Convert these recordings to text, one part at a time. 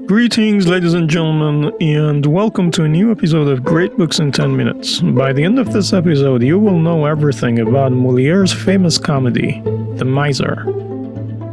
Greetings, ladies and gentlemen, and welcome to a new episode of Great Books in 10 Minutes. By the end of this episode, you will know everything about Moliere's famous comedy, The Miser.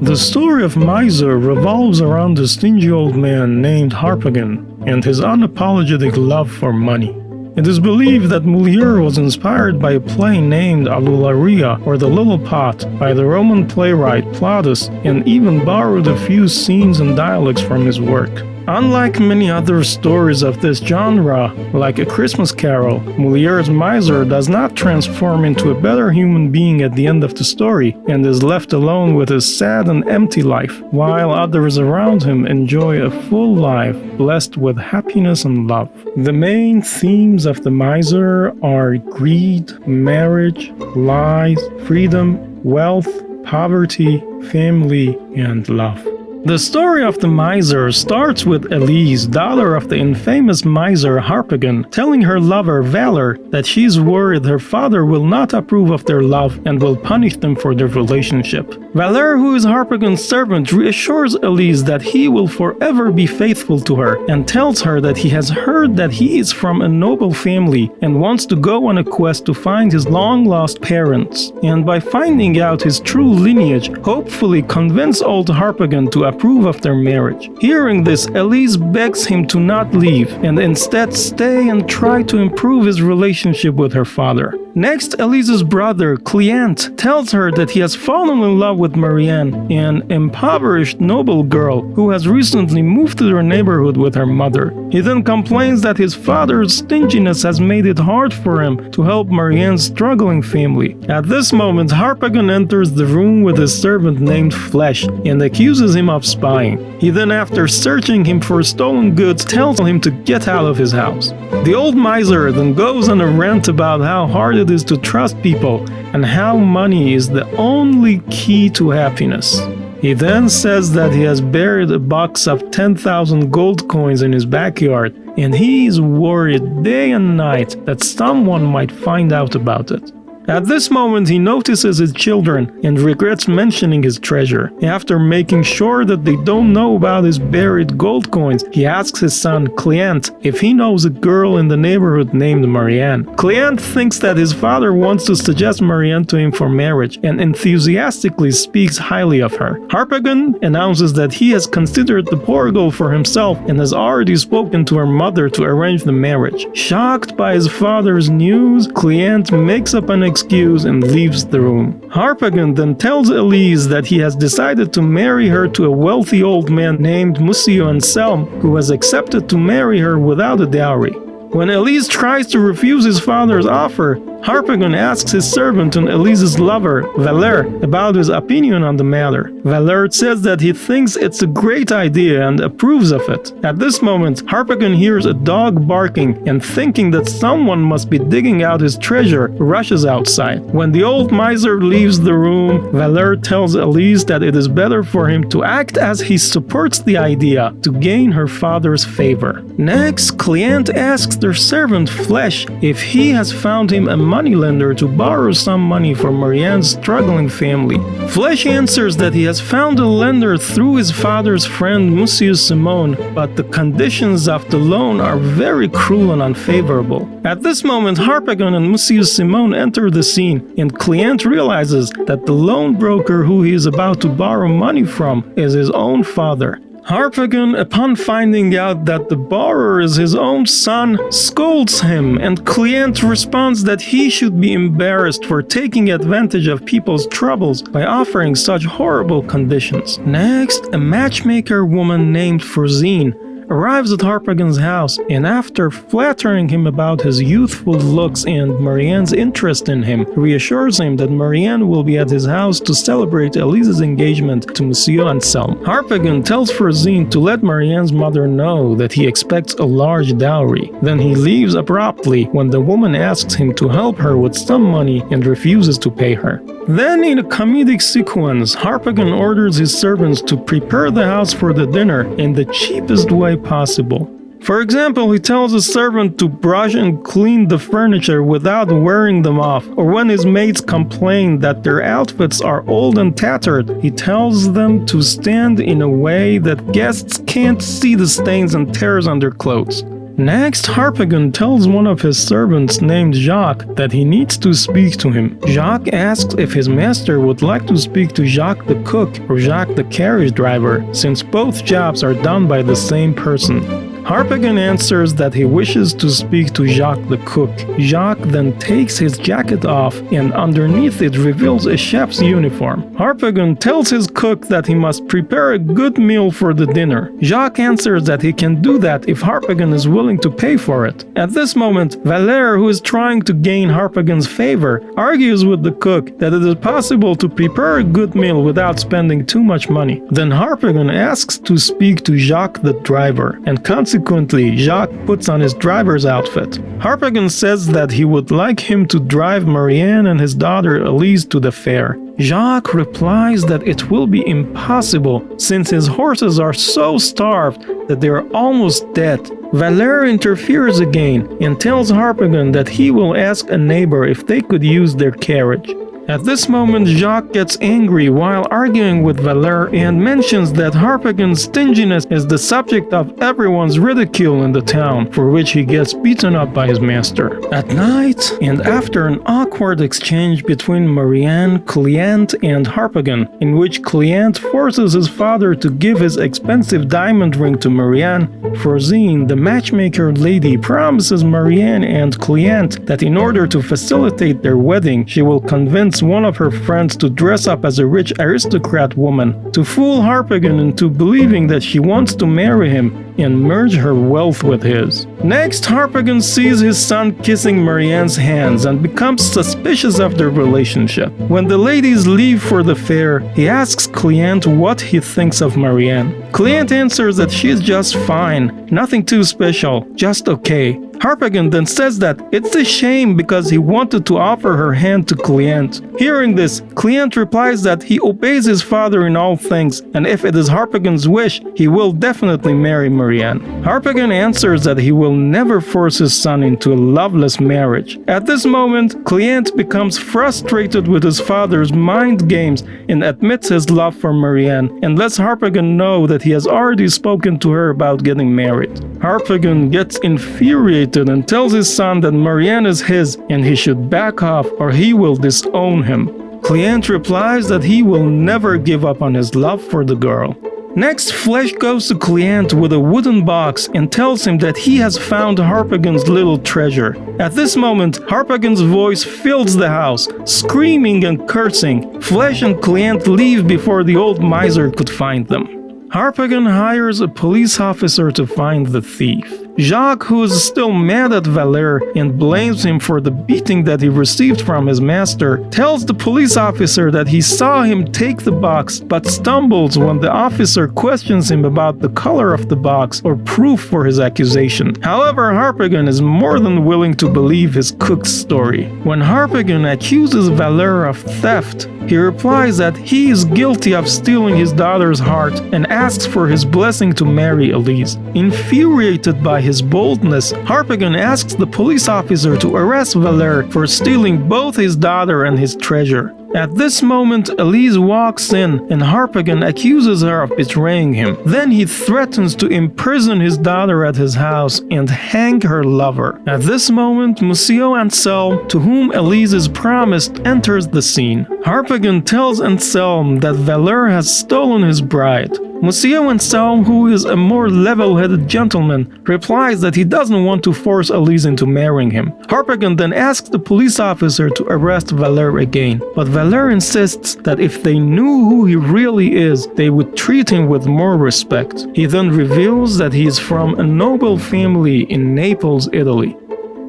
The story of Miser revolves around a stingy old man named Harpagon and his unapologetic love for money. It is believed that Moliere was inspired by a play named Aulularia, or The Little Pot, by the Roman playwright Plautus, and even borrowed a few scenes and dialogues from his work. Unlike many other stories of this genre, like A Christmas Carol, Moliere's miser does not transform into a better human being at the end of the story and is left alone with his sad and empty life, while others around him enjoy a full life blessed with happiness and love. The main themes of The Miser are greed, marriage, lies, freedom, wealth, poverty, family, and love. The story of the miser starts with Elise, daughter of the infamous miser Harpagon, telling her lover Valor that she's worried her father will not approve of their love and will punish them for their relationship. Valor, who is Harpagon's servant, reassures Elise that he will forever be faithful to her and tells her that he has heard that he is from a noble family and wants to go on a quest to find his long-lost parents, and by finding out his true lineage, hopefully convince old Harpagon to approve of their marriage. Hearing this, Elise begs him to not leave and instead stay and try to improve his relationship with her father. Next, Elise's brother, Cleant, tells her that he has fallen in love with Marianne, an impoverished noble girl who has recently moved to their neighborhood with her mother. He then complains that his father's stinginess has made it hard for him to help Marianne's struggling family. At this moment, Harpagon enters the room with his servant named Flesh and accuses him of spying. He then, after searching him for stolen goods, tells him to get out of his house. The old miser then goes on a rant about how hard it is to trust people and how money is the only key to happiness. He then says that he has buried a box of 10,000 gold coins in his backyard, and he is worried day and night that someone might find out about it. At this moment, he notices his children and regrets mentioning his treasure. After making sure that they don't know about his buried gold coins, he asks his son, Cleant, if he knows a girl in the neighborhood named Marianne. Cleant thinks that his father wants to suggest Marianne to him for marriage and enthusiastically speaks highly of her. Harpagon announces that he has considered the poor girl for himself and has already spoken to her mother to arrange the marriage. Shocked by his father's news, Cleant makes up an excuse and leaves the room. Harpagon then tells Elise that he has decided to marry her to a wealthy old man named Musio Anselm, who has accepted to marry her without a dowry. When Elise tries to refuse his father's offer, Harpagon asks his servant and Elise's lover, Valor, about his opinion on the matter. Valor says that he thinks it's a great idea and approves of it. At this moment, Harpagon hears a dog barking and, thinking that someone must be digging out his treasure, rushes outside. When the old miser leaves the room, Valor tells Elise that it is better for him to act as he supports the idea to gain her father's favor. Next, Cleant asks their servant Flesh if he has found him a moneylender to borrow some money for Marianne's struggling family. Flesh answers that he has found a lender through his father's friend Monsieur Simone, but the conditions of the loan are very cruel and unfavorable. At this moment, Harpagon and Monsieur Simone enter the scene, and Cleant realizes that the loan broker who he is about to borrow money from is his own father. Harpagon, upon finding out that the borrower is his own son, scolds him, and Cleant responds that he should be embarrassed for taking advantage of people's troubles by offering such horrible conditions. Next, a matchmaker woman named Frozine arrives at Harpagon's house, and after flattering him about his youthful looks and Marianne's interest in him, reassures him that Marianne will be at his house to celebrate Elise's engagement to Monsieur Anselm. Harpagon tells Frozine to let Marianne's mother know that he expects a large dowry. Then he leaves abruptly when the woman asks him to help her with some money and refuses to pay her. Then, in a comedic sequence, Harpagon orders his servants to prepare the house for the dinner in the cheapest way possible. For example, he tells his servant to brush and clean the furniture without wearing them off, or when his mates complain that their outfits are old and tattered, he tells them to stand in a way that guests can't see the stains and tears on their clothes. Next, Harpagon tells one of his servants named Jacques that he needs to speak to him. Jacques asks if his master would like to speak to Jacques the cook or Jacques the carriage driver, since both jobs are done by the same person. Harpagon answers that he wishes to speak to Jacques the cook. Jacques then takes his jacket off and underneath it reveals a chef's uniform. Harpagon tells his cook that he must prepare a good meal for the dinner. Jacques answers that he can do that if Harpagon is willing to pay for it. At this moment, Valère, who is trying to gain Harpagon's favor, argues with the cook that it is possible to prepare a good meal without spending too much money. Then Harpagon asks to speak to Jacques the driver, and consequently Jacques puts on his driver's outfit. Harpagon says that he would like him to drive Marianne and his daughter Elise to the fair. Jacques replies that it will be impossible since his horses are so starved that they are almost dead. Valère interferes again and tells Harpagon that he will ask a neighbor if they could use their carriage. At this moment, Jacques gets angry while arguing with Valère and mentions that Harpagon's stinginess is the subject of everyone's ridicule in the town, for which he gets beaten up by his master. At night, and after an awkward exchange between Marianne, Cléante, and Harpagon, in which Cléante forces his father to give his expensive diamond ring to Marianne, Frosine, the matchmaker lady, promises Marianne and Cléante that in order to facilitate their wedding, she will convince one of her friends to dress up as a rich aristocrat woman to fool Harpagon into believing that she wants to marry him and merge her wealth with his. Next, Harpagon sees his son kissing Marianne's hands and becomes suspicious of their relationship. When the ladies leave for the fair, he asks Cléante what he thinks of Marianne. Cléante answers that she's just fine, nothing too special, just okay. Harpagon then says that it's a shame because he wanted to offer her hand to Cléante. Hearing this, Cléante replies that he obeys his father in all things, and if it is Harpagon's wish, he will definitely marry Marianne. Harpagon answers that he will never force his son into a loveless marriage. At this moment, Cléante becomes frustrated with his father's mind games and admits his love for Marianne, and lets Harpagon know that he has already spoken to her about getting married. Harpagon gets infuriated and tells his son that Marianne is his and he should back off or he will disown him. Cléante replies that he will never give up on his love for the girl. Next, Flesh goes to Cléante with a wooden box and tells him that he has found Harpagon's little treasure. At this moment, Harpagon's voice fills the house, screaming and cursing. Flesh and Cléante leave before the old miser could find them. Harpagon hires a police officer to find the thief. Jacques, who is still mad at Valère and blames him for the beating that he received from his master, tells the police officer that he saw him take the box but stumbles when the officer questions him about the color of the box or proof for his accusation. However, Harpagon is more than willing to believe his cook's story. When Harpagon accuses Valère of theft, he replies that he is guilty of stealing his daughter's heart and asks for his blessing to marry Elise. Infuriated by his boldness, Harpagon asks the police officer to arrest Valère for stealing both his daughter and his treasure. At this moment, Elise walks in and Harpagon accuses her of betraying him. Then he threatens to imprison his daughter at his house and hang her lover. At this moment, Monsieur Anselme, to whom Elise is promised, enters the scene. Harpagon tells Anselme that Valère has stolen his bride. Monsieur Anselme, who is a more level-headed gentleman, replies that he doesn't want to force Elise into marrying him. Harpagon then asks the police officer to arrest Valère again, but Valère insists that if they knew who he really is, they would treat him with more respect. He then reveals that he is from a noble family in Naples, Italy.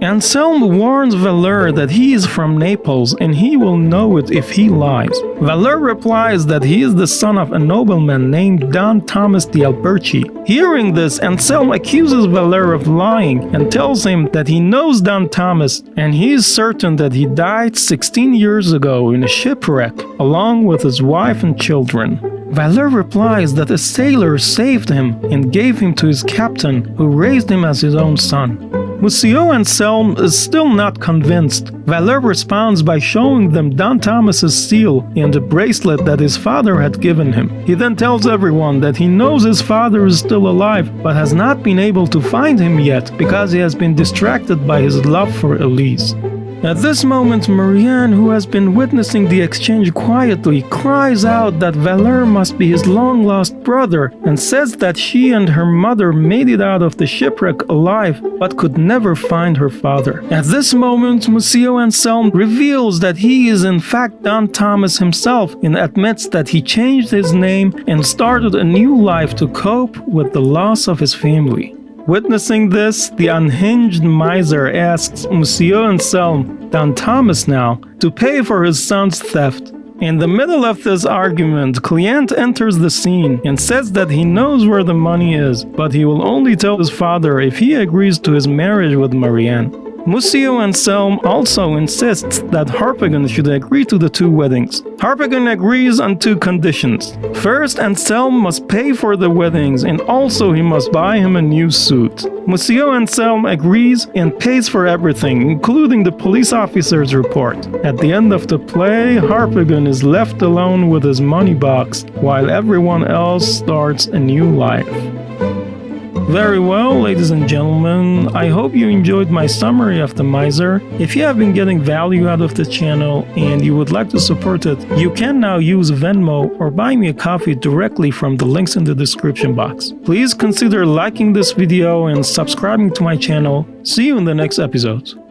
Anselme warns Valère that he is from Naples and he will know it if he lies. Valère replies that he is the son of a nobleman named Don Thomas de Alberci. Hearing this, Anselme accuses Valère of lying and tells him that he knows Don Thomas and he is certain that he died 16 years ago in a shipwreck along with his wife and children. Valère replies that a sailor saved him and gave him to his captain, who raised him as his own son. Monsieur Anselme is still not convinced. Valère responds by showing them Don Thomas's seal and a bracelet that his father had given him. He then tells everyone that he knows his father is still alive, but has not been able to find him yet because he has been distracted by his love for Elise. At this moment, Marianne, who has been witnessing the exchange quietly, cries out that Valère must be his long-lost brother and says that she and her mother made it out of the shipwreck alive but could never find her father. At this moment, Monsieur Anselme reveals that he is in fact Don Thomas himself and admits that he changed his name and started a new life to cope with the loss of his family. Witnessing this, the unhinged miser asks Monsieur Anselme, Don Thomas now, to pay for his son's theft. In the middle of this argument, Cléante enters the scene and says that he knows where the money is, but he will only tell his father if he agrees to his marriage with Marianne. Monsieur Anselme also insists that Harpagon should agree to the two weddings. Harpagon agrees on two conditions. First, Anselme must pay for the weddings, and also he must buy him a new suit. Monsieur Anselme agrees and pays for everything, including the police officer's report. At the end of the play, Harpagon is left alone with his money box, while everyone else starts a new life. Very well, ladies and gentlemen, I hope you enjoyed my summary of The Miser. If you have been getting value out of the channel and you would like to support it, you can now use Venmo or buy me a coffee directly from the links in the description box. Please consider liking this video and subscribing to my channel. See you in the next episode.